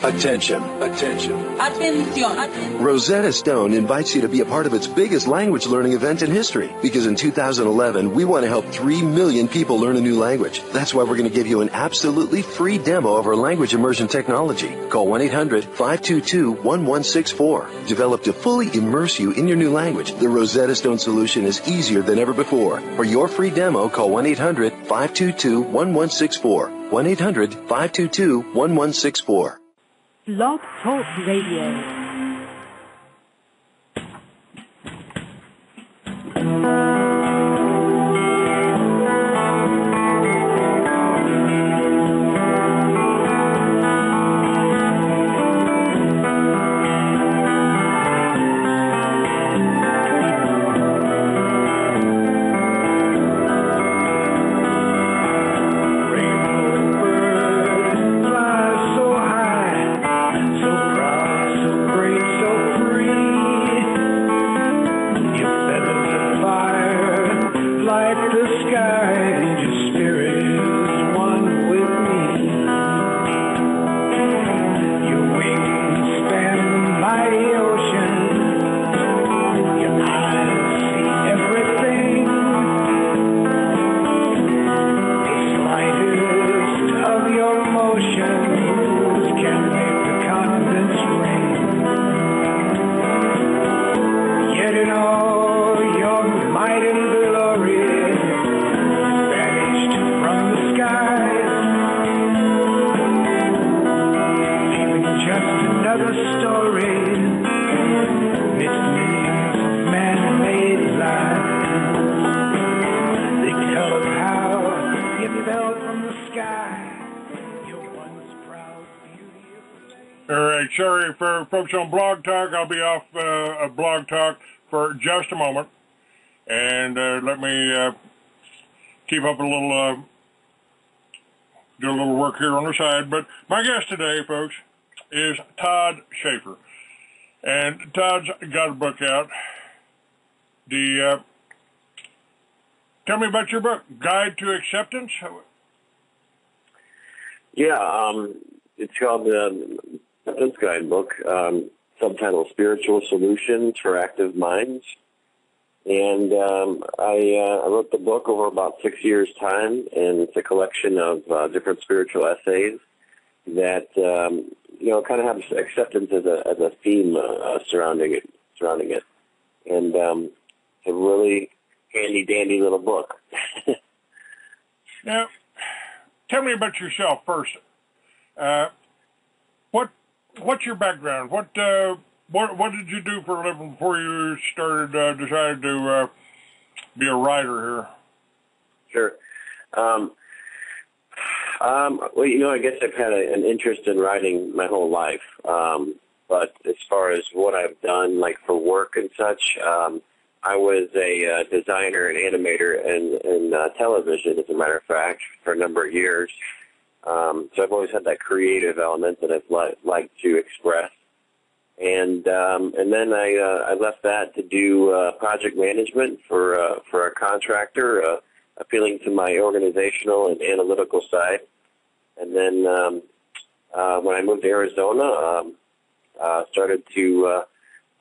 Attention, attention. Atención. Rosetta Stone invites you to be a part of its biggest language learning event in history. Because in 2011, we want to help 3 million people learn a new language. That's why we're going to give you an absolutely free demo of our language immersion technology. Call 1-800-522-1164. Developed to fully immerse you in your new language, the Rosetta Stone solution is easier than ever before. For your free demo, call 1-800-522-1164. 1-800-522-1164. Blog Talk Radio. Sorry for folks on Blog Talk. I'll be off of Blog Talk for just a moment. And let me keep up a little, do a little work here on the side. But my guest today, folks, is Todd Schaefer. And Todd's got a book out. Tell me about your book, Guide to Acceptance. Yeah, it's called the Acceptance Guidebook, subtitle Spiritual Solutions for Active Minds. And I wrote the book over about 6 years' time, and it's a collection of different spiritual essays that, kind of have acceptance as a theme surrounding it. And it's a really handy-dandy little book. Now, tell me about yourself first. What's your background? What did you do for a living before you decided to be a writer here? Sure. Well, I guess I've had an interest in writing my whole life. But as far as what I've done, like for work and such, I was a designer and animator in television, as a matter of fact, for a number of years. So I've always had that creative element that I've liked to express. And then I left that to do project management for a contractor, appealing to my organizational and analytical side. And then when I moved to Arizona, started to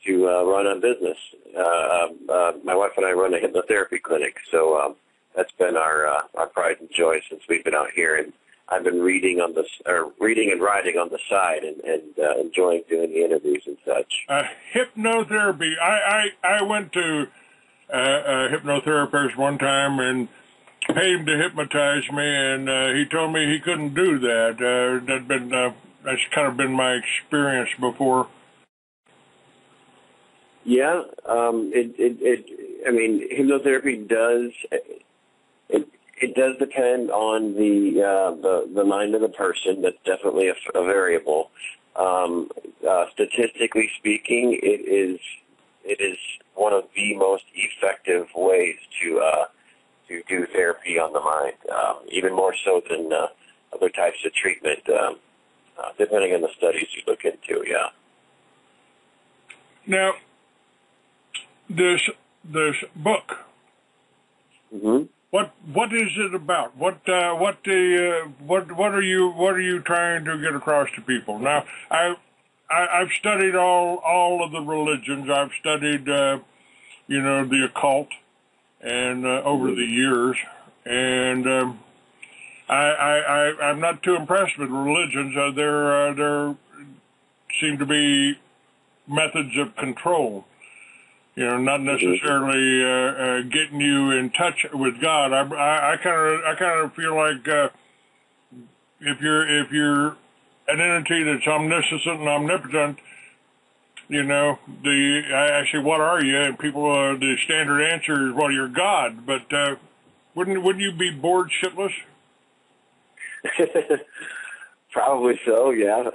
run a business. My wife and I run a hypnotherapy clinic, so that's been our pride and joy since we've been out here. And I've been reading and writing on the side, and enjoying doing the interviews and such. Hypnotherapy. I went to a hypnotherapist one time and paid him to hypnotize me, and he told me he couldn't do that. That's kind of been my experience before. Yeah, hypnotherapy does. It does depend on the mind of the person. That's definitely a variable. Statistically speaking, it is one of the most effective ways to do therapy on the mind, even more so than other types of treatment, depending on the studies you look into. Yeah. Now, this book. Mm-hmm. What is it about? What are you trying to get across to people? Now, I've studied all of the religions. I've studied the occult, and over the years, and I'm not too impressed with religions. There seem to be methods of control. Not necessarily getting you in touch with God. I kind of feel like if you're an entity that's omniscient and omnipotent, I say, what are you? And people, the standard answer is, well, you're God. But wouldn't you be bored shitless? Probably so, yeah.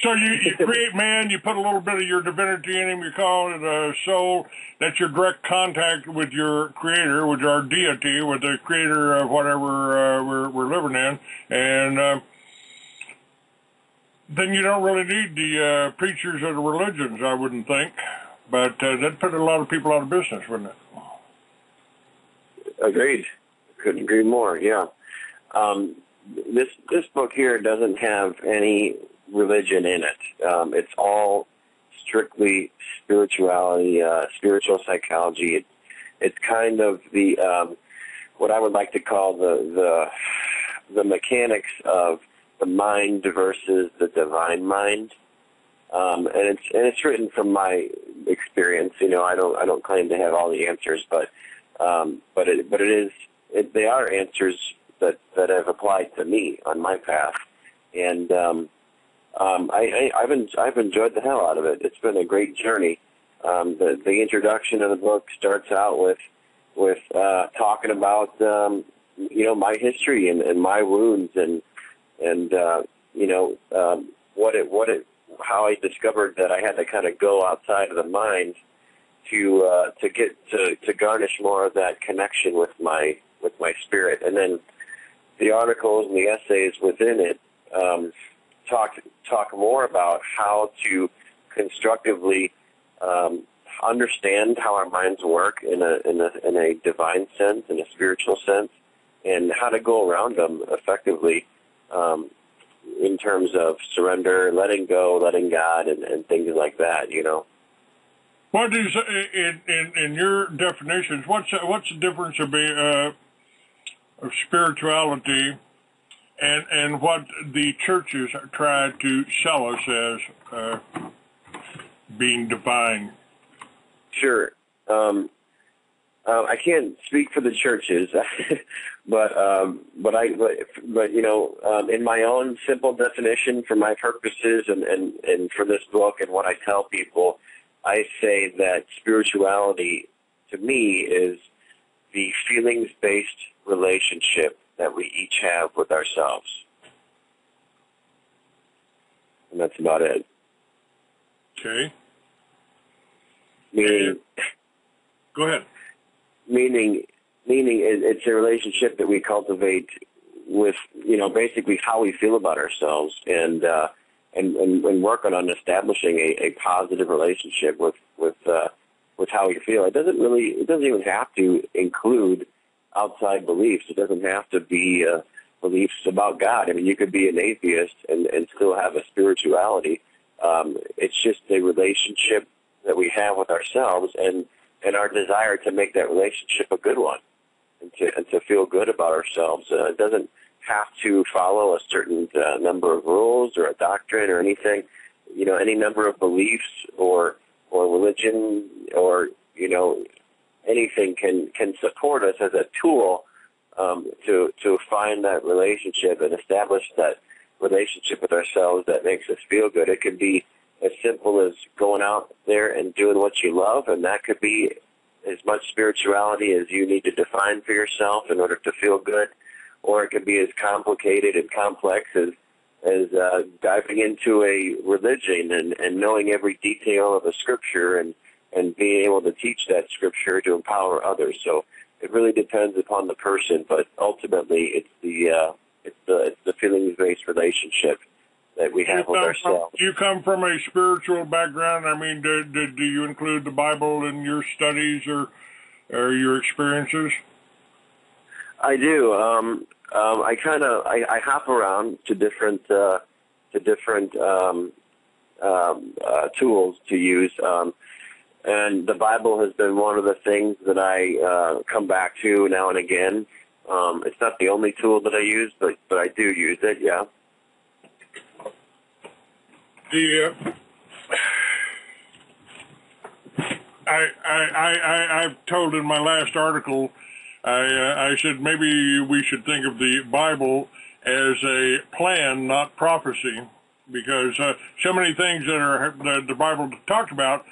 So you create man, you put a little bit of your divinity in him, you call it a soul. That's your direct contact with your creator, with our deity, with the creator of whatever we're living in. And then you don't really need the preachers of the religions, I wouldn't think. But that'd put a lot of people out of business, wouldn't it? Agreed. Couldn't agree more, yeah. This book here doesn't have any religion in it. It's all strictly spirituality, spiritual psychology. It's kind of the what I would like to call the mechanics of the mind versus the divine mind. And it's written from my experience. I don't claim to have all the answers, but they are answers that have applied to me on my path. And I've enjoyed the hell out of it. It's been a great journey. The introduction of the book starts out with talking about my history and my wounds and how I discovered that I had to kind of go outside of the mind to garnish more of that connection with my spirit. And then the articles and the essays within it talk more about how to constructively understand how our minds work in a divine sense, in a spiritual sense, and how to go around them effectively in terms of surrender, letting go, letting God, and things like that. What is in your definitions? What's the difference of spirituality and what the churches try to sell us as being divine? Sure. I can't speak for the churches, but in my own simple definition for my purposes and for this book and what I tell people, I say that spirituality to me is the feelings-based relationship that we each have with ourselves. And that's about it. Okay. Meaning, go ahead. Meaning it's a relationship that we cultivate with, basically how we feel about ourselves and work on establishing a positive relationship with how we feel. It doesn't even have to include outside beliefs. It doesn't have to be beliefs about God. I mean, you could be an atheist and still have a spirituality. It's just a relationship that we have with ourselves and our desire to make that relationship a good one and to feel good about ourselves. It doesn't have to follow a certain number of rules or a doctrine or anything. Any number of beliefs or religion or, anything can support us as a tool to find that relationship and establish that relationship with ourselves that makes us feel good. It could be as simple as going out there and doing what you love, and that could be as much spirituality as you need to define for yourself in order to feel good, or it could be as complicated and complex as diving into a religion and knowing every detail of a scripture and being able to teach that scripture to empower others. So it really depends upon the person, but ultimately it's the feelings-based relationship that we have with ourselves. Do you come from a spiritual background? I mean, do you include the Bible in your studies, or your experiences? I do. I hop around to different tools to use, and the Bible has been one of the things that I come back to now and again. It's not the only tool that I use, but I do use it. Yeah. I've told in my last article, I said maybe we should think of the Bible as a plan, not prophecy, because so many things that the Bible talked about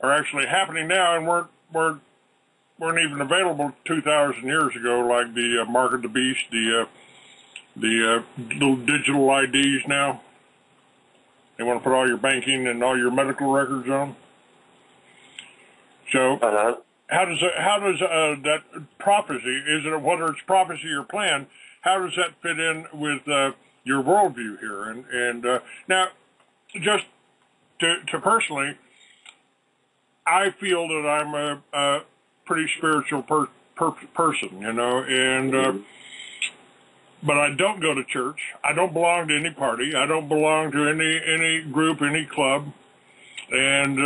are actually happening now and weren't even available 2,000 years ago, like the mark of the beast, the little digital IDs now. They want to put all your banking and all your medical records on. So how does that prophecy, whether it's prophecy or plan, how does that fit in with your worldview here? And now, just to personally, I feel that I'm a pretty spiritual person, and but I don't go to church. I don't belong to any party. I don't belong to any group, any club, and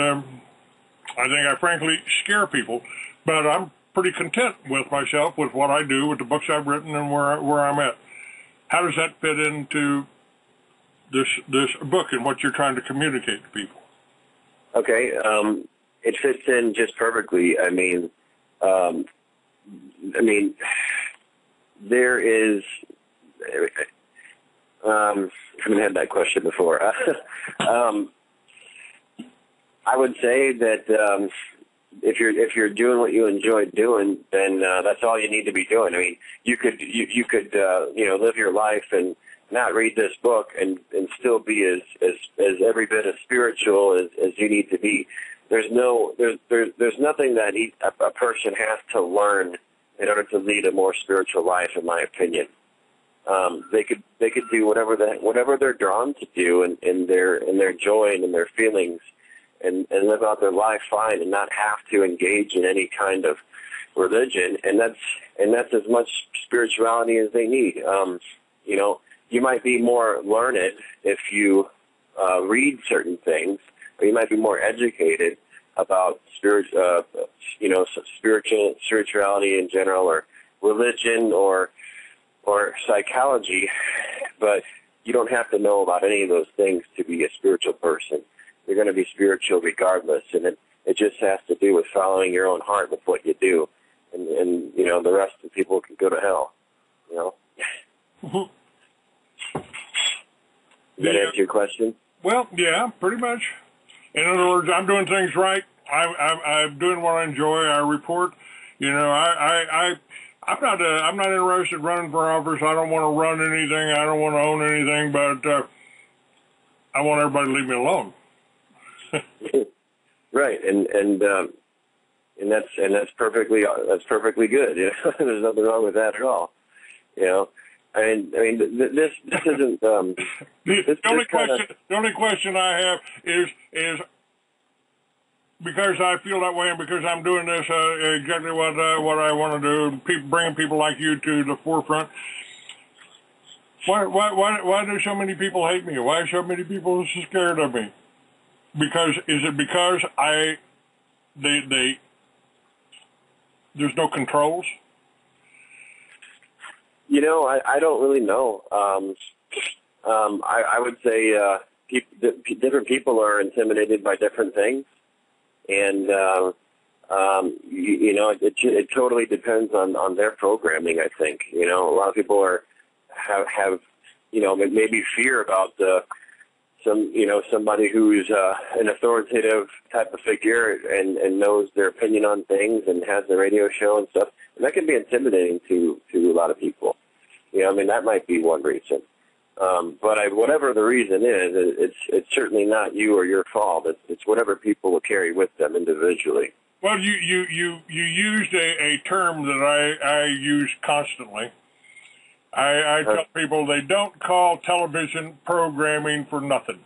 I think I frankly scare people. But I'm pretty content with myself, with what I do, with the books I've written, and where I'm at. How does that fit into this book and what you're trying to communicate to people? Okay, it fits in just perfectly. I mean, there is. I haven't had that question before. I would say that if you're doing what you enjoy doing, then that's all you need to be doing. I mean, you could live your life and not read this book and still be as every bit as spiritual as you need to be. There's nothing that a person has to learn in order to lead a more spiritual life, in my opinion. They could do whatever they're drawn to do in their joy and in their feelings, and live out their life fine, and not have to engage in any kind of religion. And that's as much spirituality as they need. You might be more learned if you read certain things, or you might be more educated about spirituality in general, or religion, or psychology, but you don't have to know about any of those things to be a spiritual person. You're going to be spiritual regardless, and it just has to do with following your own heart with what you do, and the rest of the people can go to hell. Does that answer your question? Well, yeah, pretty much. In other words, I'm doing things right. I'm doing what I enjoy. I report. I'm not interested in running for office. I don't want to run anything. I don't want to own anything. But I want everybody to leave me alone. Right, and that's perfectly good. There's nothing wrong with that at all. I mean, this isn't. The only question I have is because I feel that way, and because I'm doing this exactly what I want to do, bringing people like you to the forefront. Why do so many people hate me? Why are so many people so scared of me? Is it because there's no controls? I don't really know. I would say different people are intimidated by different things, and it totally depends on their programming. I think a lot of people have maybe fear about somebody who's an authoritative type of figure and knows their opinion on things and has a radio show and stuff, and that can be intimidating to a lot of people. That might be one reason. But whatever the reason is, it's certainly not you or your fault. It's whatever people will carry with them individually. Well, you used a term that I use constantly. I tell people they don't call television programming for nothing.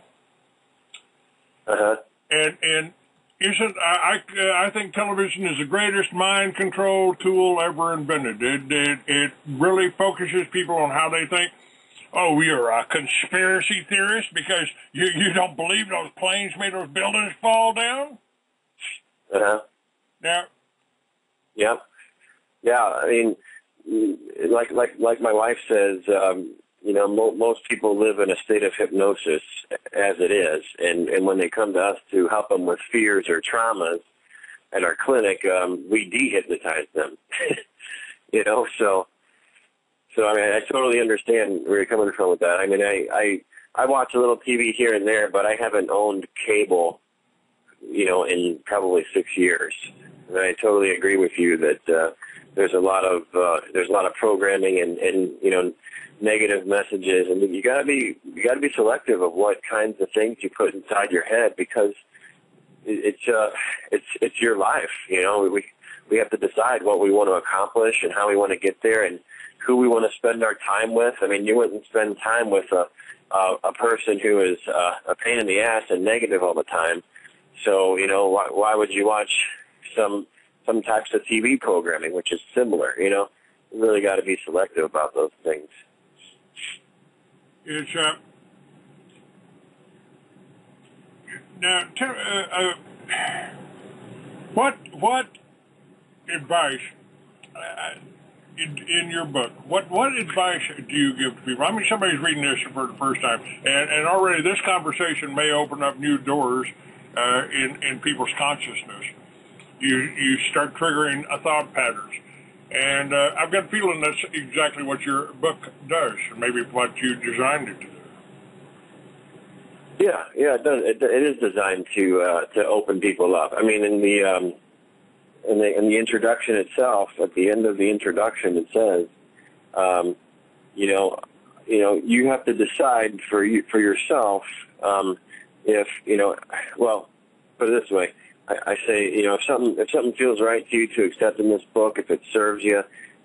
Uh-huh. And isn't I think television is the greatest mind control tool ever invented. It really focuses people on how they think. Oh, you're a conspiracy theorist because you don't believe those planes made those buildings fall down? Uh-huh. Yeah. Yeah. Yeah, I mean, like my wife says, most people live in a state of hypnosis as it is, and when they come to us to help them with fears or traumas at our clinic, we dehypnotize them. So I mean, I totally understand where you're coming from with that. I mean, I watch a little TV here and there, but I haven't owned cable, in probably 6 years. And I totally agree with you that there's a lot of programming and negative messages, and you gotta be selective of what kinds of things you put inside your head, because it's your life. We have to decide what we want to accomplish and how we want to get there and who we want to spend our time with. I mean, you wouldn't spend time with a person who is a pain in the ass and negative all the time. So, why would you watch some types of TV programming, which is similar? You really got to be selective about those things. It's now. What advice in your book? What advice do you give to people? I mean, somebody's reading this for the first time, and already this conversation may open up new doors in people's consciousness. You start triggering thought patterns. And I've got a feeling that's exactly what your book does, and maybe what you designed it to do. Yeah, it does. It is designed to open people up. I mean, in the introduction itself, at the end of the introduction, it says, you have to decide for yourself if well, put it this way. I say, if something feels right to you to accept in this book, if it serves you,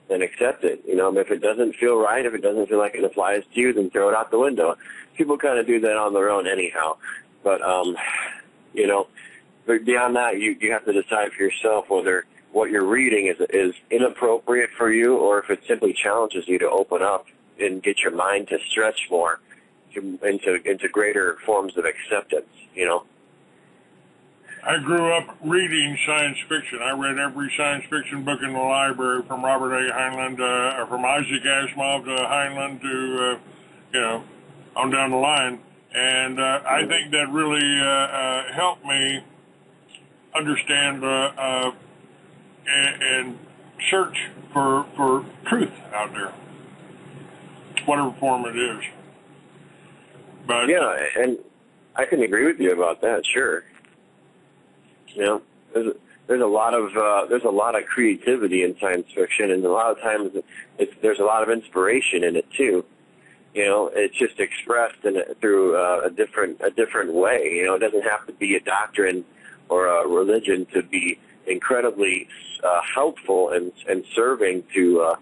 then accept it. If it doesn't feel right, if it doesn't feel like it applies to you, then throw it out the window. People kind of do that on their own anyhow. But, but beyond that, you have to decide for yourself whether what you're reading is inappropriate for you, or if it simply challenges you to open up and get your mind to stretch more into greater forms of acceptance, I grew up reading science fiction. I read every science fiction book in the library, from Robert A. Heinlein from Isaac Asimov to Heinlein to, on down the line. And I think that really helped me understand and search for truth out there, whatever form it is. But yeah, and I can agree with you about that, sure. There's a lot of creativity in science fiction, and a lot of times there's a lot of inspiration in it too. It's just expressed through a different way. It doesn't have to be a doctrine or a religion to be incredibly helpful and serving to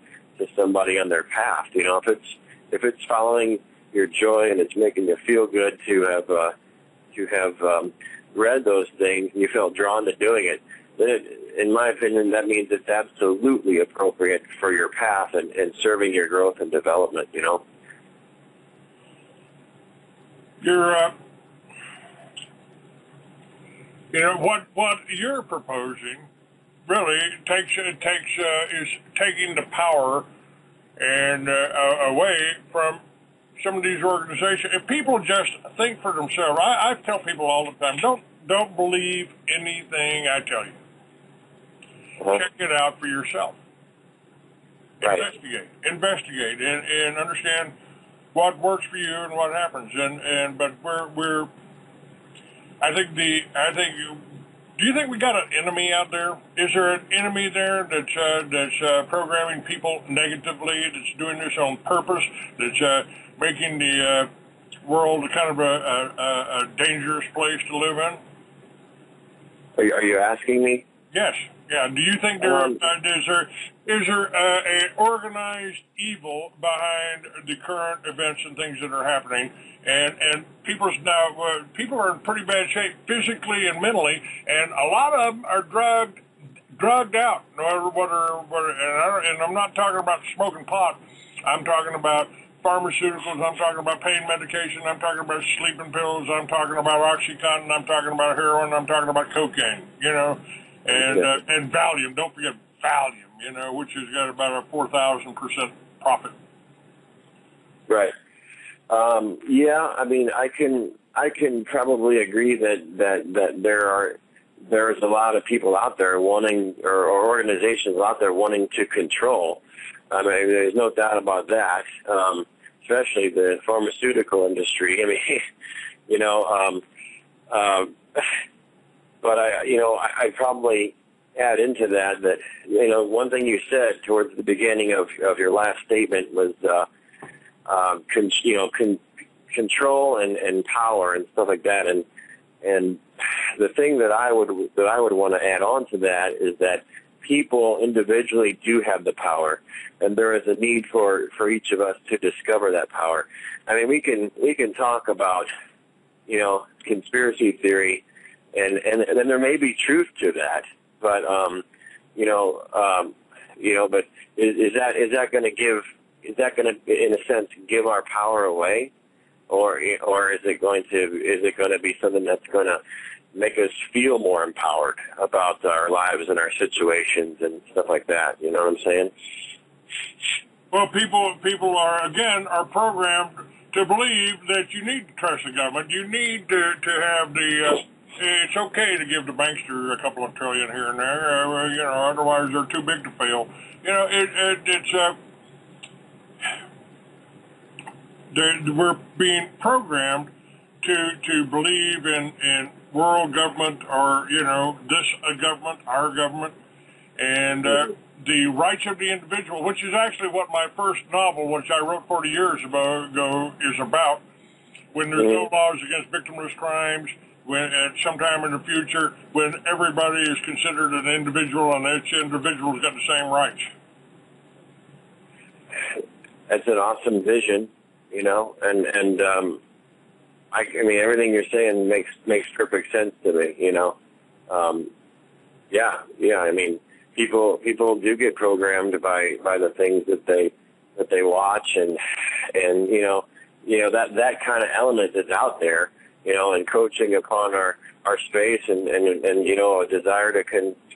somebody on their path. If it's following your joy and it's making you feel good to have read those things and you feel drawn to doing it, then in my opinion, that means it's absolutely appropriate for your path and serving your growth and development. What you're proposing really is taking the power and away from some of these organizations. If people just think for themselves, I tell people all the time, don't believe anything I tell you. Uh-huh. Check it out for yourself. Right. Investigate, and understand what works for you and what happens. But do you think we got an enemy out there? Is there an enemy there that's programming people negatively, that's doing this on purpose, that's making the world kind of a dangerous place to live in? Are you asking me? Yes. Yeah. Do you think is there an organized evil behind the current events and things that are happening? And people are in pretty bad shape physically and mentally, and a lot of them are drugged out. And I'm not talking about smoking pot. I'm talking about pharmaceuticals. I'm talking about pain medication. I'm talking about sleeping pills. I'm talking about OxyContin. I'm talking about heroin. I'm talking about cocaine. And Valium. Don't forget Valium. Which has got about a 4,000% profit. Right. Yeah. I mean, I can probably agree that there's a lot of people out there wanting, or organizations out there wanting to control. I mean, there's no doubt about that. Especially the pharmaceutical industry. I mean, but I probably add into that, one thing you said towards the beginning of your last statement was, control and power and stuff like that. And the thing that I would want to add on to that is that people individually do have the power, and there is a need for each of us to discover that power. I mean, we can talk about, conspiracy theory, and then there may be truth to that, but but is that going to in a sense give our power away, or is it going to be something that's going to make us feel more empowered about our lives and our situations and stuff like that? You know what I'm saying? Well, people are programmed to believe that you need to trust the government. You need to have it's okay to give the bankster a couple of trillion here and there, otherwise they're too big to fail. We're being programmed to believe in world government, or this government, our government, and the rights of the individual, which is actually what my first novel, which I wrote 40 years ago, is about. When there's no laws against victimless crimes, when at some time in the future, when everybody is considered an individual and each individual's got the same rights. That's an awesome vision, and I mean, everything you're saying makes perfect sense to me, Yeah. I mean, people do get programmed by the things that they watch, and that kind of element is out there, encroaching upon our space and a desire to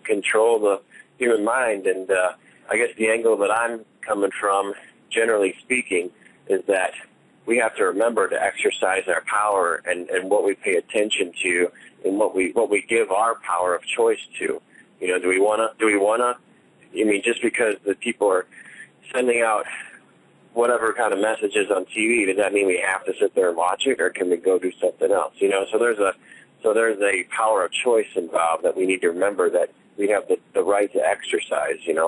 control the human mind. And I guess the angle that I'm coming from, generally speaking, is that we have to remember to exercise our power and what we pay attention to, and what we give our power of choice to. Do we want to, I mean, just because the people are sending out whatever kind of messages on TV, does that mean we have to sit there and watch it, or can we go do something else? So there's a power of choice involved that we need to remember that we have the right to exercise, When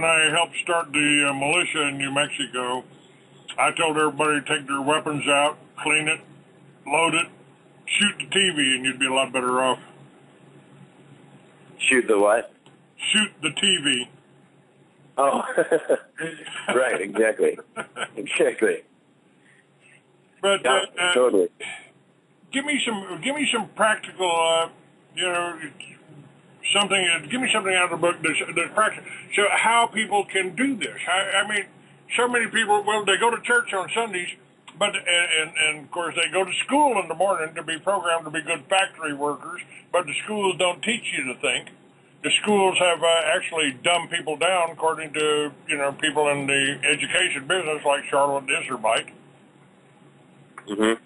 I helped start the militia in New Mexico, I told everybody to take their weapons out, clean it, load it, shoot the TV, and you'd be a lot better off. Shoot the what? Shoot the TV. Oh, right, exactly. But totally. Give me some practical, something. Give me something out of the book that's practical. So how people can do this. I mean, so many people. Well, they go to church on Sundays, but and of course they go to school in the morning to be programmed to be good factory workers. But the schools don't teach you to think. The schools have actually dumbed people down, according to people in the education business like Charlotte Disselbite. Mm-hmm.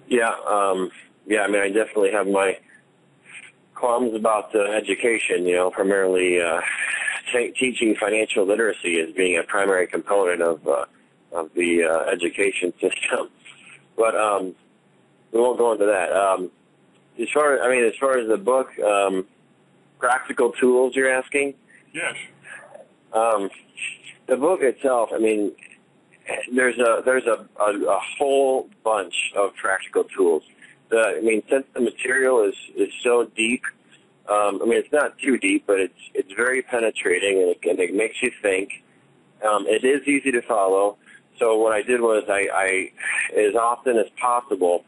Yeah. I mean, I definitely have my qualms about education. Primarily teaching financial literacy as being a primary component of the education system. But we won't go into that. As far as the book, practical tools, you're asking? Yes. The book itself, I mean, there's a whole bunch of practical tools. since the material is so deep, it's not too deep, but it's very penetrating, and it makes you think. It is easy to follow. So what I did was I as often as possible,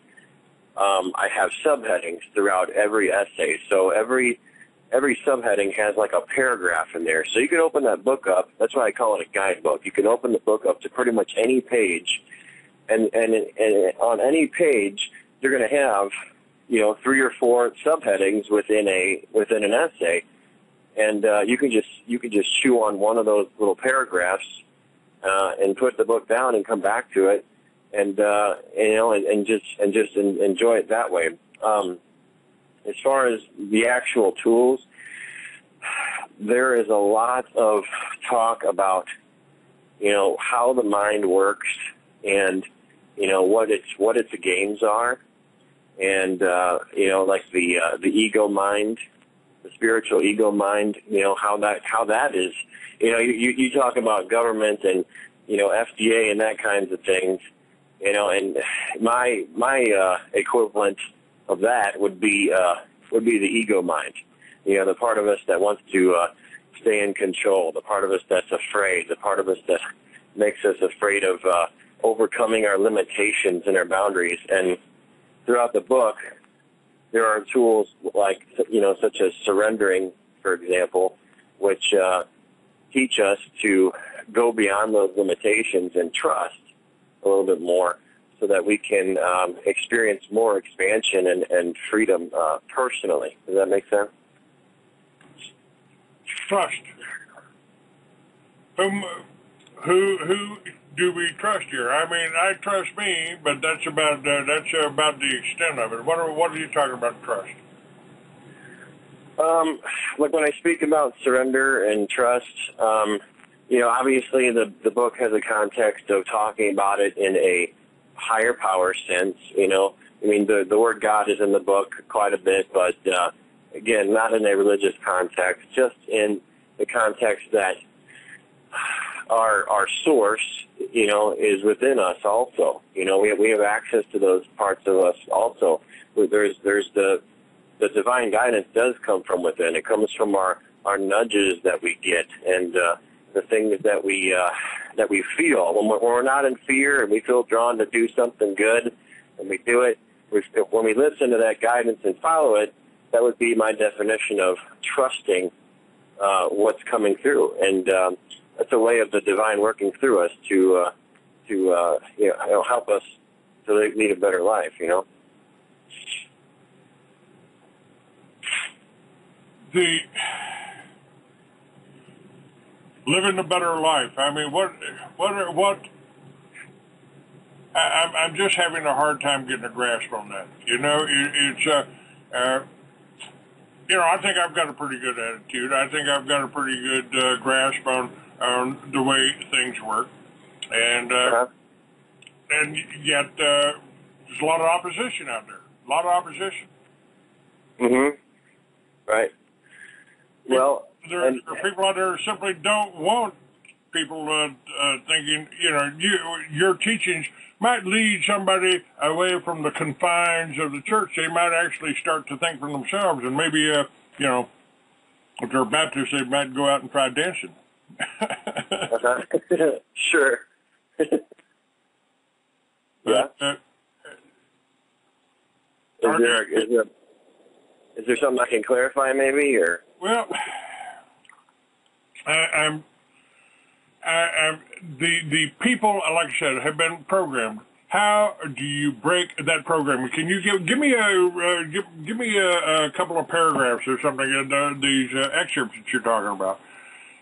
I have subheadings throughout every essay. So every subheading has like a paragraph in there. So you can open that book up. That's why I call it a guidebook. You can open the book up to pretty much any page, and on any page you're going to have 3 or 4 subheadings within an essay, and you can just chew on one of those little paragraphs and put the book down and come back to it, and just enjoy it that way. As far as the actual tools, there is a lot of talk about how the mind works, and what its games are, and like the ego mind, the spiritual ego mind, how that is. You talk about government and FDA and that kinds of things, and my equivalent of that would be the ego mind. The part of us that wants to stay in control, the part of us that's afraid, the part of us that makes us afraid of overcoming our limitations and our boundaries. And throughout the book, there are tools like such as surrendering, for example, which teach us to go beyond those limitations and trust a little bit more, so that we can experience more expansion and freedom personally. Does that make sense? Trust. Who do we trust here? I trust me, but that's about the extent of it. What are you talking about trust? Like when I speak about surrender and trust, obviously the book has a context of talking about it in a higher power sense. The word God is in the book quite a bit, but again, not in a religious context, just in the context that our source, is within us also. We have access to those parts of us also. There's the divine guidance does come from within. It comes from our nudges that we get, and the things that we feel when we're not in fear and we feel drawn to do something good, and we do it. When we listen to that guidance and follow it, that would be my definition of trusting what's coming through, and that's a way of the divine working through us to help us to lead a better life. The living a better life. I'm just having a hard time getting a grasp on that. I think I've got a pretty good attitude. I think I've got a pretty good grasp on the way things work, and yet there's a lot of opposition out there. A lot of opposition. Mm-hmm. Right. Well, there are people out there who simply don't want people thinking, your teachings might lead somebody away from the confines of the church. They might actually start to think for themselves, and maybe, if they're Baptists, they might go out and try dancing. Sure. Yeah. Is there something I can clarify, maybe, or? Well, the people, like I said, have been programmed. How do you break that programming? Can you give me a couple of paragraphs or something in these excerpts that you're talking about?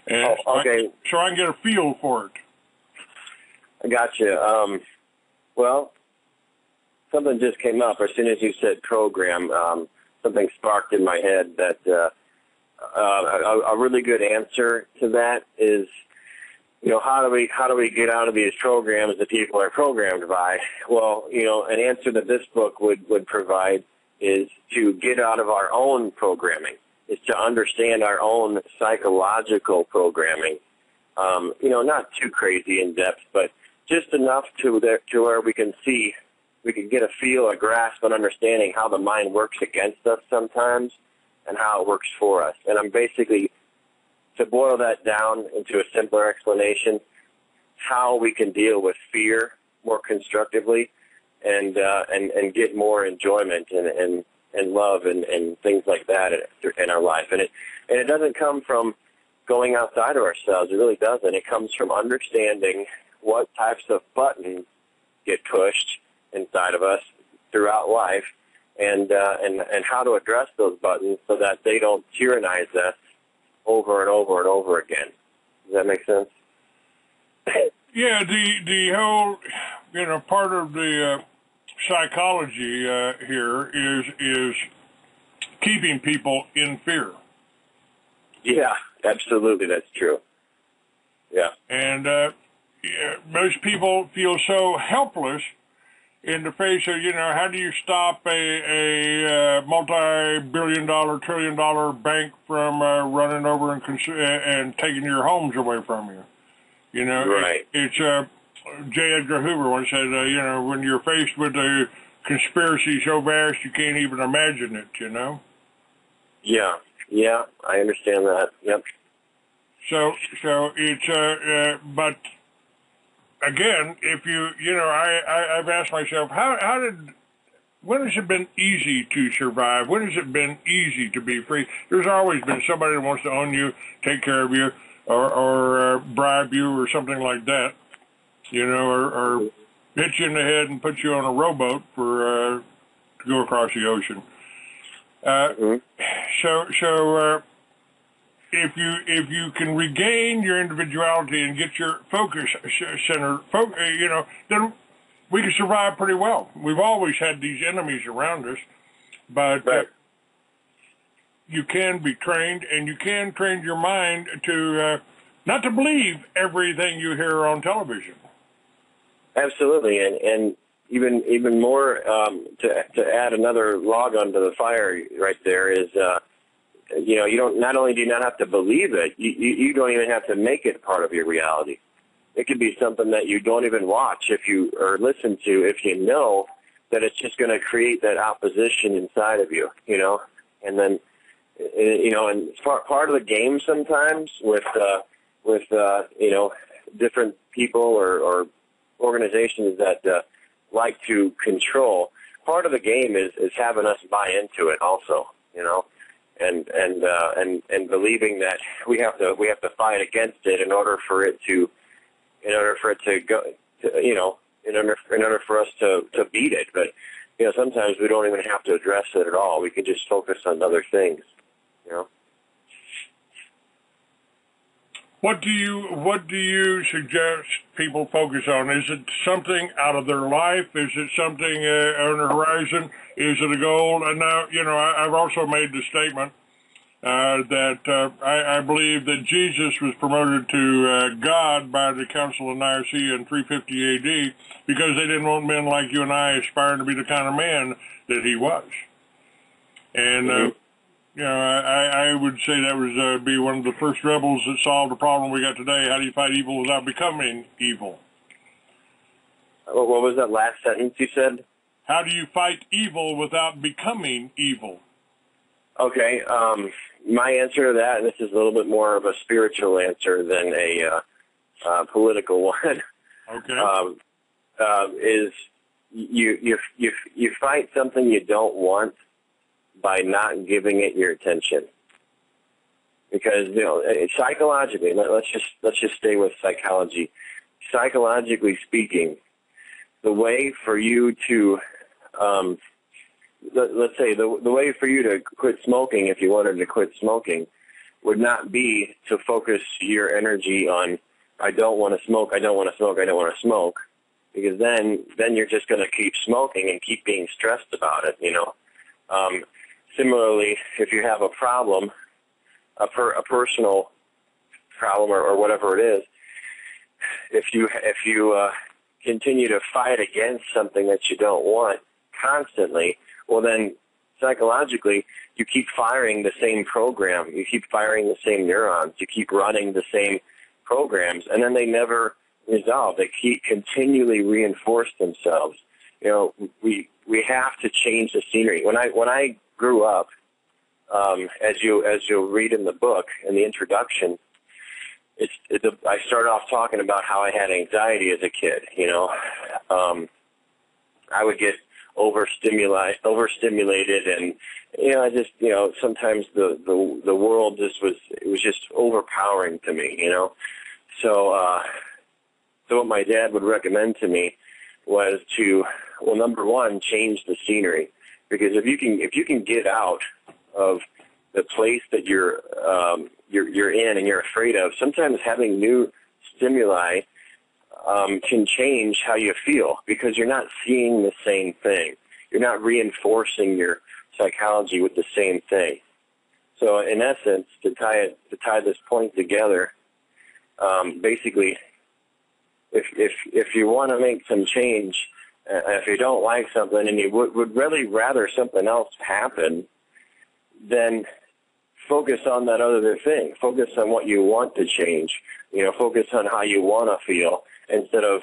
And okay. So I can get a feel for it. I gotcha. Well, something just came up as soon as you said program. Something sparked in my head that a really good answer to that is, how do we get out of these programs that people are programmed by? Well, an answer that this book would provide is to get out of our own programming, is to understand our own psychological programming. Not too crazy in depth, but just enough to where we can see we can get a feel, a grasp, an understanding how the mind works against us sometimes and how it works for us. And I'm basically, to boil that down into a simpler explanation, how we can deal with fear more constructively and get more enjoyment and love and things like that in our life. And it doesn't come from going outside of ourselves. It really doesn't. It comes from understanding what types of buttons get pushed inside of us throughout life and how to address those buttons so that they don't tyrannize us over and over and over again. Does that make sense? Yeah, the whole, part of the psychology here is keeping people in fear. Yeah, absolutely, that's true. Yeah. And most people feel so helpless in the face of, how do you stop a multi-billion-dollar, trillion-dollar bank from running over and taking your homes away from you? Right. It's J. Edgar Hoover once said, when you're faced with a conspiracy so vast you can't even imagine it, Yeah, I understand that. Yep. So it's, but again, if I've asked myself, when has it been easy to survive? When has it been easy to be free? There's always been somebody that wants to own you, take care of you, or bribe you or something like that, or hit you in the head and put you on a rowboat to go across the ocean. So if you can regain your individuality and get your focus center, then we can survive pretty well. We've always had these enemies around us, but you can be trained, and you can train your mind to not to believe everything you hear on television. Absolutely, and even more to add another log onto the fire right there is, you don't, not only do you not have to believe it, you don't even have to make it part of your reality. It could be something that you don't even watch or listen to if you know that it's just going to create that opposition inside of you, and then, and it's part of the game sometimes with different people or organizations that like to control. Part of the game is having us buy into it also, and believing that we have to fight against it in order for it to go, in order for us to beat it. But sometimes we don't even have to address it at all. We can just focus on other things. What do you suggest people focus on? Is it something out of their life? Is it something on the horizon? Is it a goal? And now, I've also made the statement that I believe that Jesus was promoted to God by the Council of Nicaea in 350 A.D. because they didn't want men like you and I aspiring to be the kind of man that he was. And I would say that was be one of the first rebels that solved the problem we got today. How do you fight evil without becoming evil? What was that last sentence you said? How do you fight evil without becoming evil? Okay, my answer to that, and this is a little bit more of a spiritual answer than a political one. Okay. Is you fight something you don't want by not giving it your attention, because psychologically, let's just stay with psychology. Psychologically speaking, the way for you to let's say the way for you to quit smoking, if you wanted to quit smoking, would not be to focus your energy on I don't want to smoke, I don't want to smoke, I don't want to smoke, because then you're just going to keep smoking and keep being stressed about it. Similarly, if you have a problem, a personal problem or whatever it is, if you continue to fight against something that you don't want constantly, well then psychologically you keep firing the same program, you keep firing the same neurons, you keep running the same programs, and then they never resolve. They keep continually reinforce themselves we have to change the scenery. When I grew up, as you'll read in the book in the introduction, I started off talking about how I had anxiety as a kid. I would get overstimulated, and I just sometimes the world was just overpowering to me. So what my dad would recommend to me was to, well, number one, change the scenery, because if you can get out of the place that you're in and you're afraid of, sometimes having new stimuli can change how you feel, because you're not seeing the same thing. You're not reinforcing your psychology with the same thing. So in essence, to tie this point together, basically, if you want to make some change, if you don't like something and you would really rather something else happen, then focus on that other thing. Focus on what you want to change. Focus on how you want to feel instead of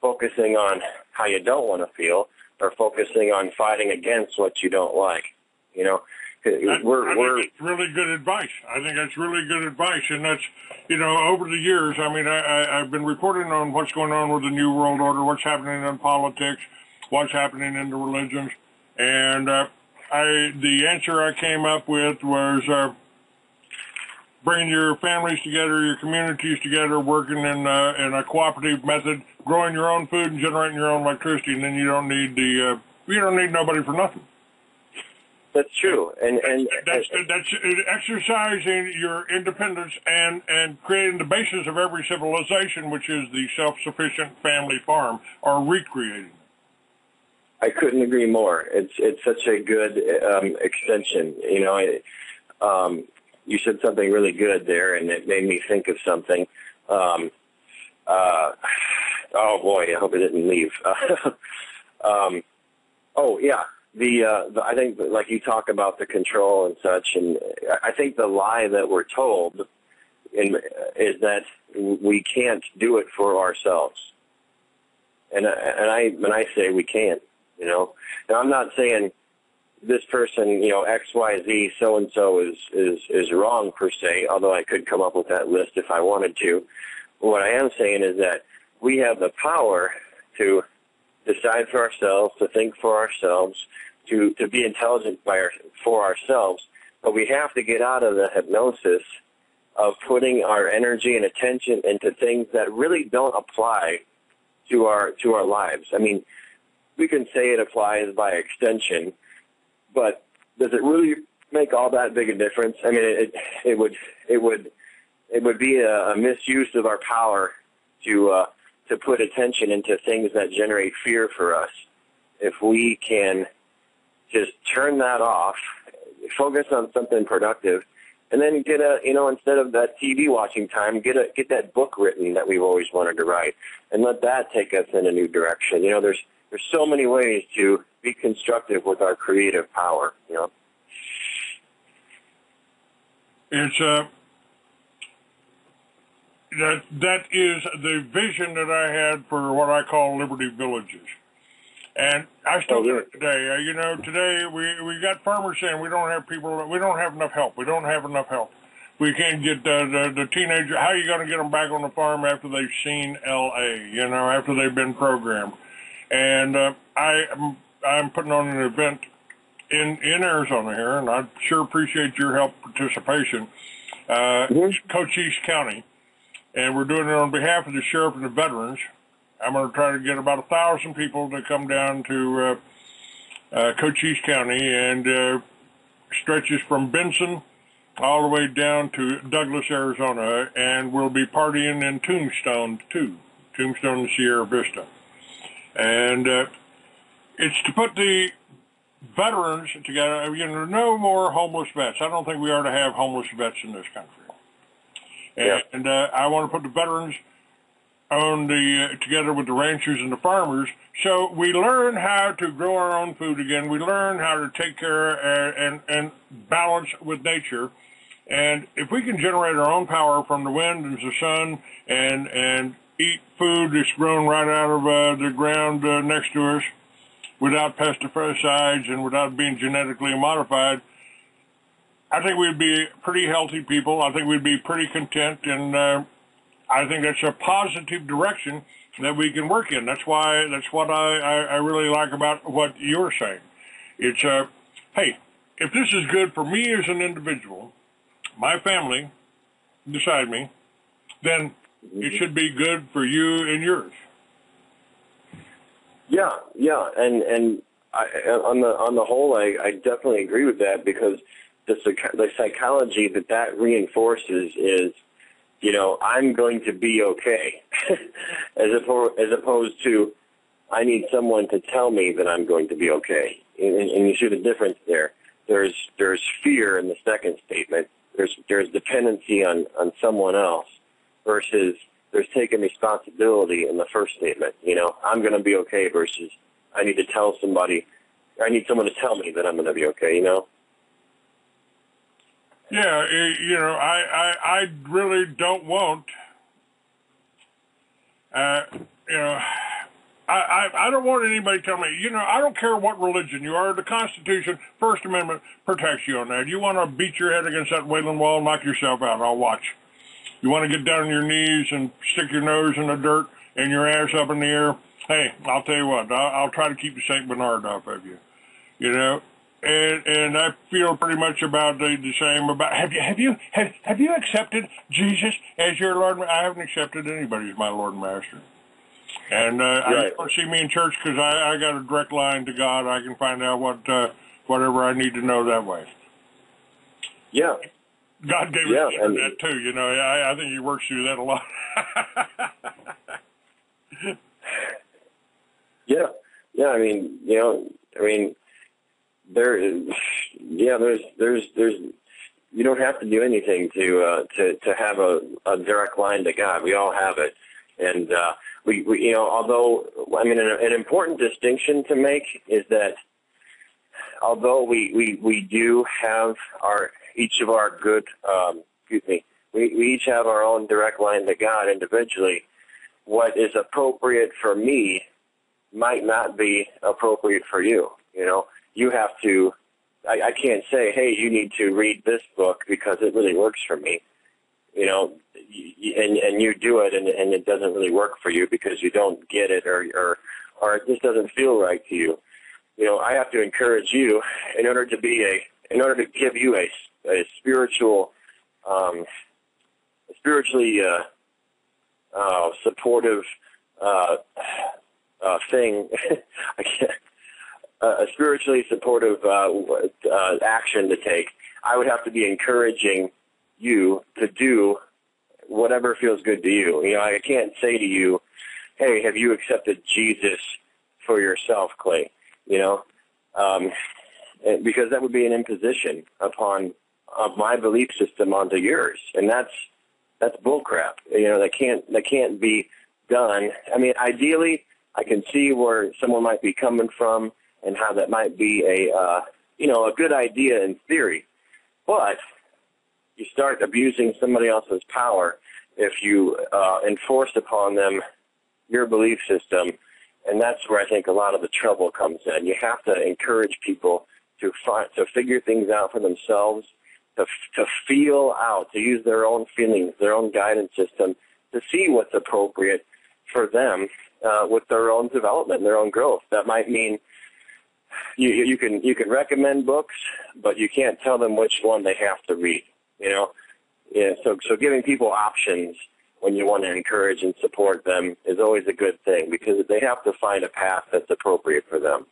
focusing on how you don't want to feel, or focusing on fighting against what you don't like. I think it's really good advice. I think that's really good advice, and that's over the years. I mean, I've been reporting on what's going on with the New World Order, what's happening in politics, what's happening in the religions, and the answer I came up with was bringing your families together, your communities together, working in a cooperative method, growing your own food and generating your own electricity, and then you don't need nobody for nothing. That's true, and that's exercising your independence and creating the basis of every civilization, which is the self-sufficient family farm, or recreating. I couldn't agree more. It's such a good extension. You said something really good there, and it made me think of something. Oh boy, I hope it didn't leave. Oh yeah. I think, like you talk about the control and such, and I think the lie that we're told is that we can't do it for ourselves. And when I say we can't, now I'm not saying this person, X, Y, Z, so and so is wrong per se, although I could come up with that list if I wanted to. But what I am saying is that we have the power to decide for ourselves, to think for ourselves, to be intelligent for ourselves, but we have to get out of the hypnosis of putting our energy and attention into things that really don't apply to our lives. I mean, we can say it applies by extension, but does it really make all that big a difference? I mean, it would be a misuse of our power to put attention into things that generate fear for us. If we can just turn that off, focus on something productive, and then get instead of that TV watching time, get that book written that we've always wanted to write, and let that take us in a new direction. There's so many ways to be constructive with our creative power. It's that is the vision that I had for what I call Liberty Villages. And I still do it today. Today we got farmers saying we don't have enough help. We don't have enough help. We can't get the teenager. How are you going to get them back on the farm after they've seen L.A., after they've been programmed? And I'm putting on an event in Arizona here, and I sure appreciate your help participation. Cochise County. And we're doing it on behalf of the sheriff and the veterans. I'm going to try to get about 1,000 people to come down to Cochise County, and stretches from Benson all the way down to Douglas, Arizona, and we'll be partying in Tombstone, too. Tombstone and Sierra Vista. And it's to put the veterans together. No more homeless vets. I don't think we ought to have homeless vets in this country. And I want to put the veterans together with the ranchers and the farmers, so we learn how to grow our own food again. We learn how to take care and balance with nature. And if we can generate our own power from the wind and the sun and eat food that's grown right out of the ground next to us without pesticides and without being genetically modified, I think we'd be pretty healthy people. I think we'd be pretty content, and I think that's a positive direction that we can work in. That's what I really like about what you're saying. It's, hey, if this is good for me as an individual, my family beside me, then it should be good for you and yours. Yeah, and on the whole, I definitely agree with that, because the psychology that reinforces is, I'm going to be okay, as opposed to I need someone to tell me that I'm going to be okay. And you see the difference there. There's fear in the second statement. There's dependency on someone else, versus there's taking responsibility in the first statement. I'm going to be okay, versus I need to tell somebody, I need someone to tell me that I'm going to be okay. Yeah, I really don't want, I don't want anybody to tell me, I don't care what religion you are. The Constitution, First Amendment protects you on that. You want to beat your head against that Wailing Wall, knock yourself out, I'll watch. You want to get down on your knees and stick your nose in the dirt and your ass up in the air, hey, I'll tell you what, I'll try to keep the St. Bernard off of you, And I feel pretty much about the same about. Have you accepted Jesus as your Lord? I haven't accepted anybody as my Lord and Master. And right. I don't see me in church because I got a direct line to God. I can find out whatever I need to know that way. Yeah. God gave us that too. I think He works through that a lot. Yeah. There's you don't have to do anything to have a direct line to God. We all have it, and we although an important distinction to make is that although we do have each have our own direct line to God individually. What is appropriate for me might not be appropriate for you. You have to, I can't say, hey, you need to read this book because it really works for me, and you do it and it doesn't really work for you because you don't get it or it just doesn't feel right to you. I have to encourage you in order to give you a spiritually supportive thing. I can't. A spiritually supportive action to take. I would have to be encouraging you to do whatever feels good to you. I can't say to you, "Hey, have you accepted Jesus for yourself, Clay?" Because that would be an imposition of my belief system onto yours, and that's bullcrap. That can't be done. Ideally, I can see where someone might be coming from and how that might be a good idea in theory, but you start abusing somebody else's power if you enforce upon them your belief system, and that's where I think a lot of the trouble comes in. You have to encourage people to figure things out for themselves, to feel out, to use their own feelings, their own guidance system, to see what's appropriate for them with their own development, their own growth. That might mean you can recommend books, but you can't tell them which one they have to read. So giving people options when you want to encourage and support them is always a good thing, because they have to find a path that's appropriate for them.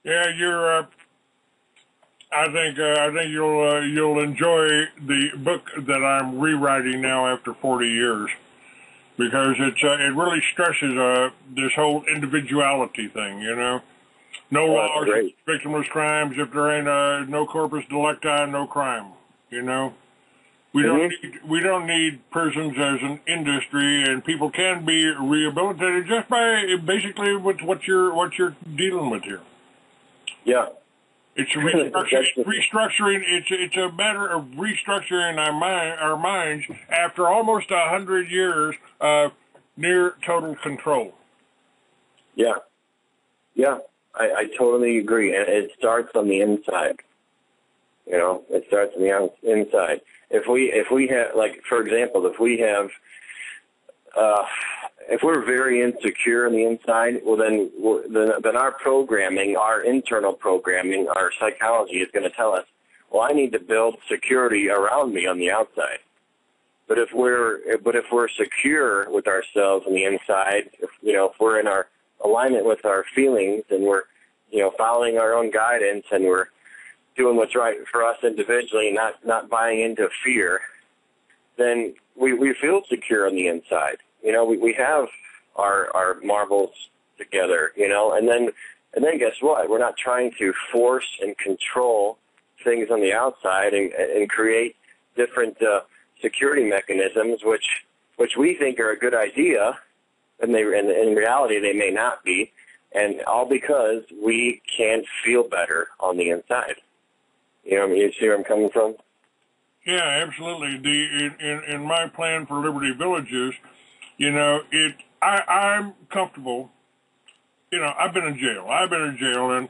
Yeah, I think you'll enjoy the book that I'm rewriting now after 40 years. Because it really stresses this whole individuality thing, No laws, victimless crimes. If there ain't no corpus delicti, no crime. We don't need prisons as an industry, and people can be rehabilitated just by basically with what you're dealing with here. Yeah, It's restructuring. It's a matter of restructuring our minds after almost 100 years of near total control. Yeah. I totally agree, and it starts on the inside. It starts on the inside. If we have, like, for example, if we're very insecure on the inside, well, then our programming, our internal programming, our psychology is going to tell us, well, I need to build security around me on the outside. But if we're secure with ourselves on the inside, if we're in our alignment with our feelings and we're, following our own guidance and we're doing what's right for us individually, not buying into fear, then we feel secure on the inside. We have our marbles together, and then guess what? We're not trying to force and control things on the outside and create different security mechanisms, which we think are a good idea, and in reality they may not be, and all because we can't feel better on the inside. You see where I'm coming from? Yeah, absolutely. In my plan for Liberty Villages, I'm comfortable. I've been in jail, and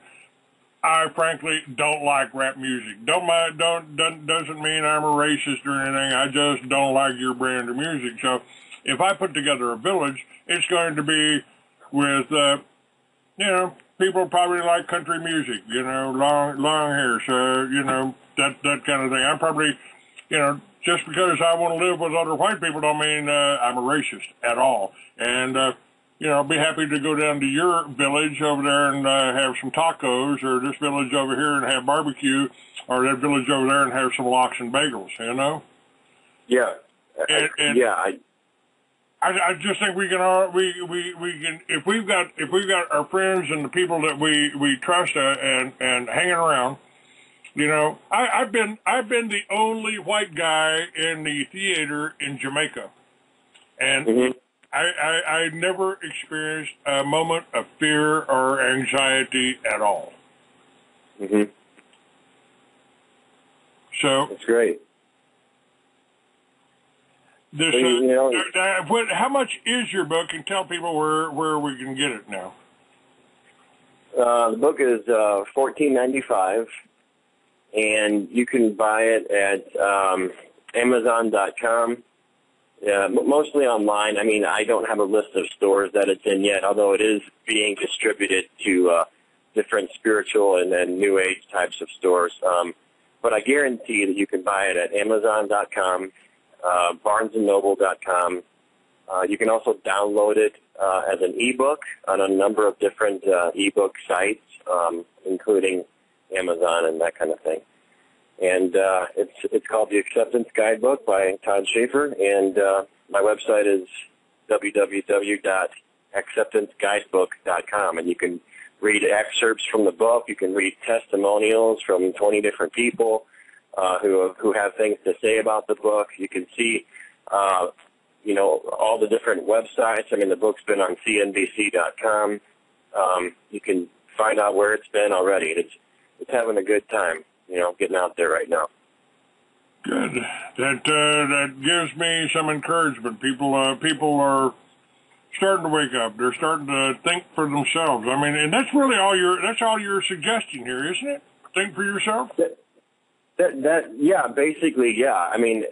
I frankly don't like rap music. Doesn't mean I'm a racist or anything. I just don't like your brand of music. So, if I put together a village, it's going to be with, people probably like country music. Long hair. So, that kind of thing. I'm probably, just because I want to live with other white people don't mean I'm a racist at all. And, I'll be happy to go down to your village over there and have some tacos, or this village over here and have barbecue, or that village over there and have some lox and bagels, Yeah. I just think we can if we've got our friends and the people that we trust and hanging around. I've been the only white guy in the theater in Jamaica, and mm-hmm. I never experienced a moment of fear or anxiety at all. Mm-hmm. So that's great. How much is your book? And tell people where we can get it now. The book is $14.95. And you can buy it at Amazon.com, mostly online. I mean, I don't have a list of stores that it's in yet, although it is being distributed to different spiritual and New Age types of stores. But I guarantee that you can buy it at Amazon.com, BarnesandNoble.com. You can also download it as an ebook on a number of different ebook sites, including Amazon and that kind of thing. And it's called the Acceptance Guidebook by Todd Schaefer, and my website is www.acceptanceguidebook.com, and you can read excerpts from the book. You can read testimonials from 20 different people who have things to say about the book. You can see all the different websites. I mean, the book's been on CNBC.com. You can find out where it's been already. It's having a good time, getting out there right now. Good. That gives me some encouragement. People are starting to wake up. They're starting to think for themselves. I mean, and that's really all you're suggesting here, isn't it? Think for yourself. Basically, yeah. I mean,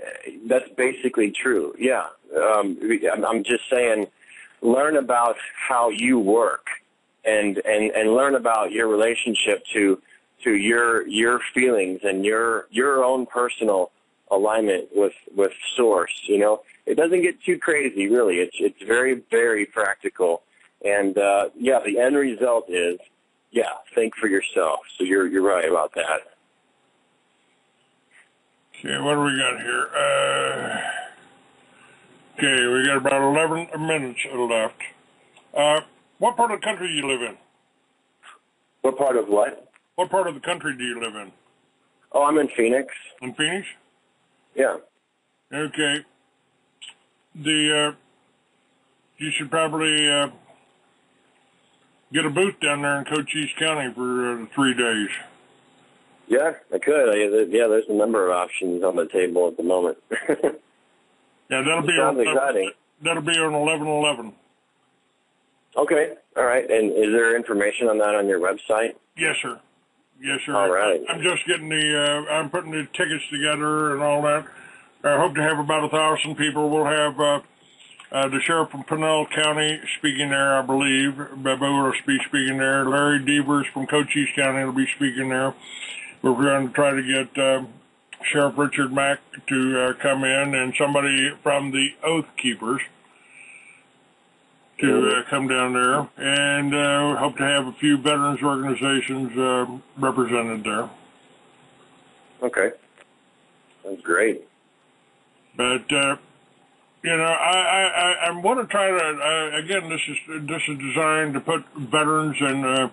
that's basically true. Yeah. I'm just saying, learn about how you work, and learn about your relationship to your feelings and your own personal alignment with Source. It doesn't get too crazy, really. It's very, very practical, and the end result is think for yourself. So you're right about that. Okay, what do we got here? Okay, we got about 11 minutes left. What part of the country do you live in? What part of what? What part of the country do you live in? Oh, I'm in Phoenix. In Phoenix? Yeah. Okay. You should probably get a booth down there in Cochise County for 3 days. Yeah, I could. There's a number of options on the table at the moment. Yeah, that'll be sounds exciting. That'll be on 11/11. Okay, all right. And is there information on that on your website? Yes, sir. Yes, sir. All right. I'm just getting I'm putting the tickets together and all that. I hope to have about 1,000 people. We'll have the sheriff from Pinell County speaking there, I believe. Bebo will be speaking there. Larry Devers from Cochise County will be speaking there. We're going to try to get Sheriff Richard Mack to come in, and somebody from the Oath Keepers to come down there, and hope to have a few veterans organizations represented there. Okay, that's great. But I want to try to again. This is designed to put veterans and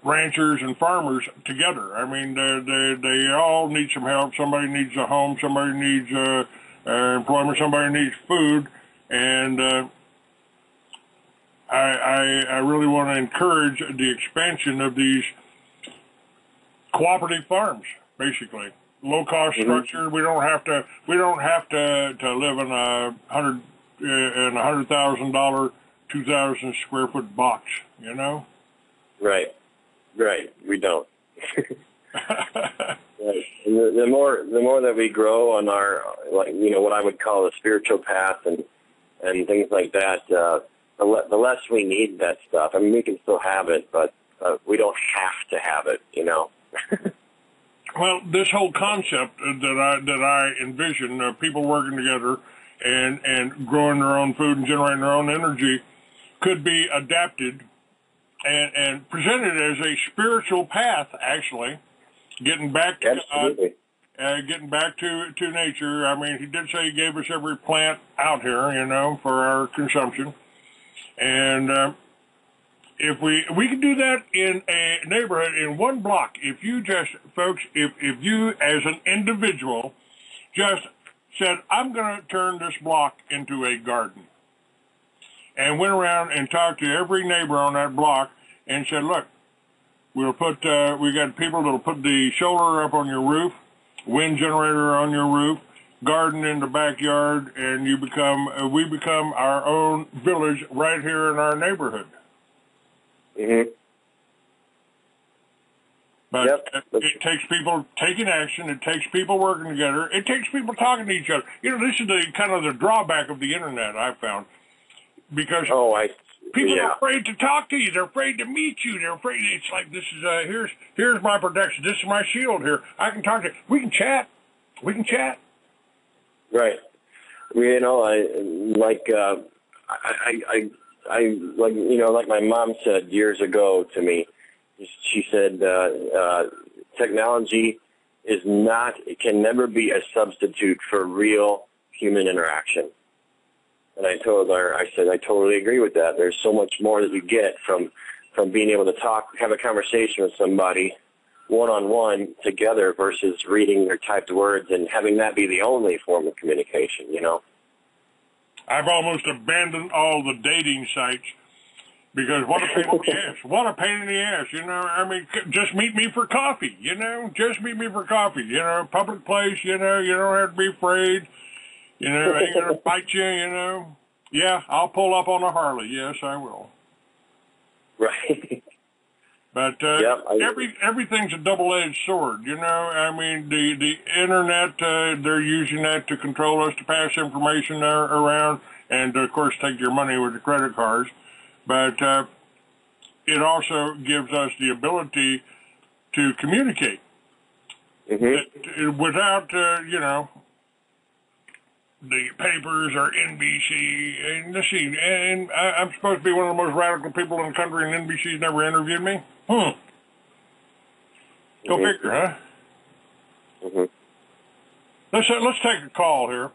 ranchers and farmers together. I mean, they all need some help. Somebody needs a home. Somebody needs employment. Somebody needs food. And I really want to encourage the expansion of these cooperative farms. Basically, low cost structure. We don't have to live in a $100,000, 2,000 square foot box. You know. Right. We don't. Right. And the more that we grow on our, what I would call a spiritual path and things like that, the less we need that stuff. I mean, we can still have it, but we don't have to have it, you know. Well, this whole concept that I envision, people working together and growing their own food and generating their own energy, could be adapted and presented as a spiritual path, actually, getting back to God, getting back to nature. I mean, he did say he gave us every plant out here, you know, for our consumption. And if we could do that in a neighborhood, in one block, if you just, folks, if you as an individual just said, I'm going to turn this block into a garden, and went around and talked to every neighbor on that block and said, look, we got people that'll put the solar up on your roof, wind generator on your roof, garden in the backyard, and we become our own village right here in our neighborhood. Mm-hmm. But it takes people taking action. It takes people working together. It takes people talking to each other. You know, this is the kind of the drawback of the internet, I've found. Because people are afraid to talk to you. They're afraid to meet you. They're afraid. It's like, this is here's my protection. This is my shield here. I can talk to you. We can chat. Right. You know, like my mom said years ago to me. She said, technology it can never be a substitute for real human interaction. And I told her, I said, I totally agree with that. There's so much more that you get from being able to have a conversation with somebody one-on-one together versus reading their typed words and having that be the only form of communication, you know. I've almost abandoned all the dating sites because what a pain in the ass. What a pain in the ass, you know. I mean, just meet me for coffee, you know. Just meet me for coffee, you know. Public place, you know. You don't have to be afraid. You know, I ain't going to fight you, you know. Yeah, I'll pull up on a Harley. Yes, I will. Right. But everything's a double-edged sword, you know. I mean, the Internet, they're using that to control us, to pass information around, and, of course, take your money with the credit cards. But it also gives us the ability to communicate without, you know, the papers or NBC. And let's see, and I'm supposed to be one of the most radical people in the country, and NBC's never interviewed me? Go figure, huh? Let's take a call here.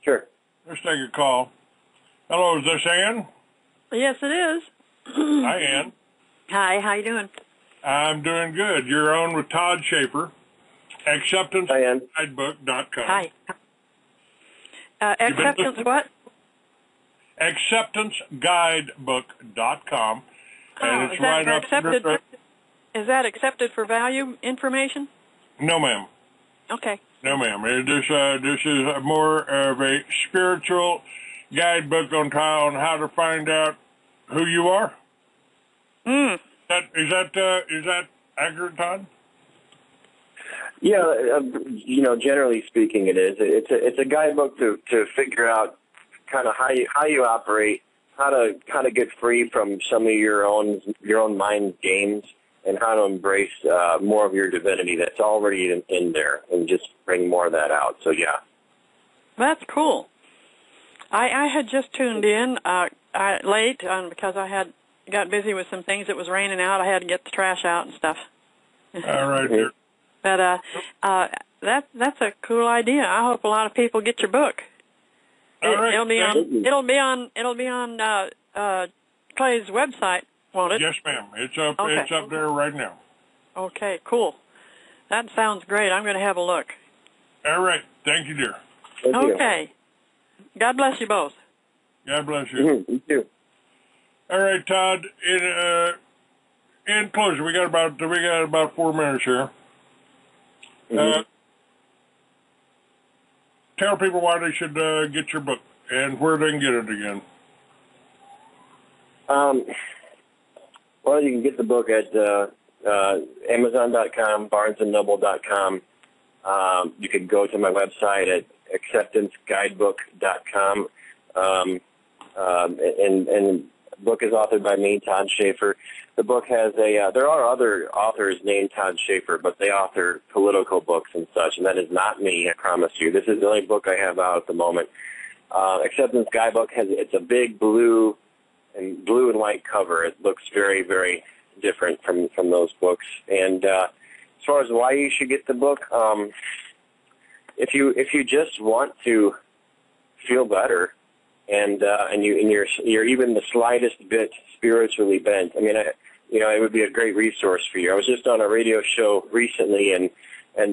Sure. Let's take a call. Hello, is this Ann? Yes, it is. Hi, Ann. Hi, how you doing? I'm doing good. You're on with Todd Schaefer, Acceptance Guidebook.com. Hi. Acceptance what? AcceptanceGuidebook.com. And it's right up. Is that accepted for value information? No, ma'am. Okay. No, ma'am. This is more of a spiritual guidebook on how to find out who you are. Is that accurate, Todd? Yeah, generally speaking, it is. It's a guidebook to figure out kind of how you operate, how to kind of get free from some of your own mind games, and how to embrace more of your divinity that's already in there, and just bring more of that out. So yeah, that's cool. I had just tuned in late because I got busy with some things. It was raining out. I had to get the trash out and stuff. All right, dear. But that's a cool idea. I hope a lot of people get your book. All right. It'll be on Clay's website, won't it? Yes, ma'am. It's up. Okay. It's up there right now. Okay, cool. That sounds great. I'm going to have a look. All right. Thank you, dear. Thank you. Okay. God bless you both. God bless you. Mm-hmm. You too. All right, Todd. In closing, we got about 4 minutes here. Tell people why they should get your book and where they can get it again. Well, you can get the book at Amazon.com, BarnesandNoble.com. You can go to my website at AcceptanceGuidebook.com. And the book is authored by me, Todd Schaefer. The book has there are other authors named Todd Schaefer, but they author political books and such, and that is not me, I promise you. This is the only book I have out at the moment. Acceptance Guidebook it's a big blue and white cover. It looks very, very different from those books. And as far as why you should get the book, if you just want to feel better, and you're even the slightest bit spiritually bent, I mean, it would be a great resource for you. I was just on a radio show recently, and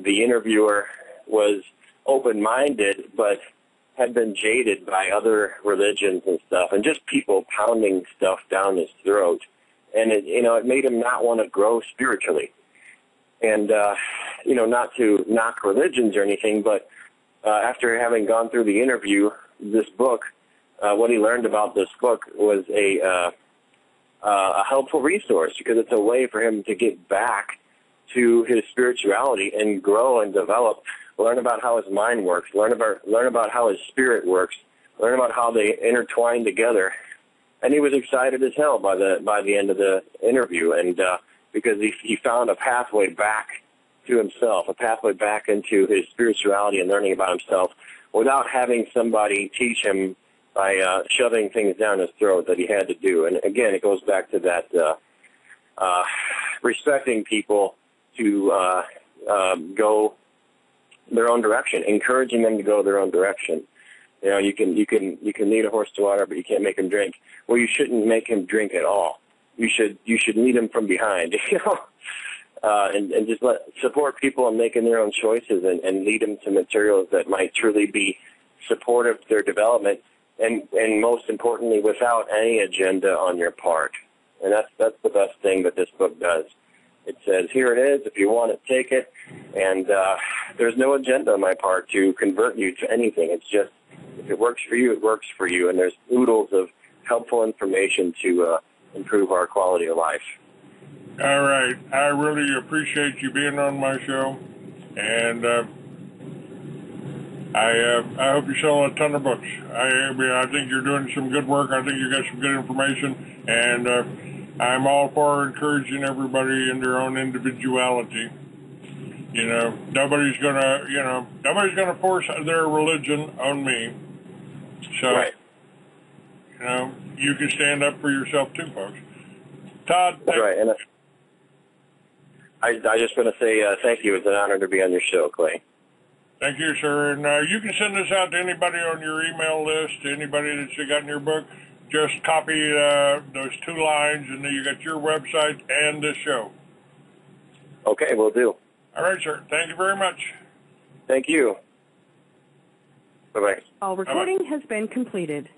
the interviewer was open-minded, but had been jaded by other religions and stuff, and just people pounding stuff down his throat, and it made him not want to grow spiritually. And not to knock religions or anything, but after having gone through the interview, this book, what he learned about this book was a helpful resource, because it's a way for him to get back to his spirituality and grow and develop, learn about how his mind works, learn about how his spirit works, learn about how they intertwine together. And he was excited as hell by the end of the interview, and because he found a pathway back to himself, a pathway back into his spirituality and learning about himself without having somebody teach him by shoving things down his throat that he had to do. And again, it goes back to that respecting people to go their own direction, encouraging them to go their own direction. You can lead a horse to water, but you can't make him drink. Well, you shouldn't make him drink at all. You should lead him from behind, and just support people in making their own choices, and lead them to materials that might truly be supportive to their development, and most importantly, without any agenda on your part. And that's the best thing that this book does. It says, here it is, if you want it, take it, and there's no agenda on my part to convert you to anything. It's just, if it works for you, it works for you, and there's oodles of helpful information to improve our quality of life. All right. I really appreciate you being on my show, and I hope you sell a ton of books. I think you're doing some good work. I think you got some good information, and I'm all for encouraging everybody in their own individuality. Nobody's gonna force their religion on me. So, right. You can stand up for yourself too, folks. Todd. That's right. And I just want to say thank you. It's an honor to be on your show, Clay. Thank you, sir. And you can send this out to anybody on your email list, to anybody that you got in your book. Just copy those 2 lines, and then you got your website and this show. Okay, will do. All right, sir. Thank you very much. Thank you. Bye-bye. All recording has been completed.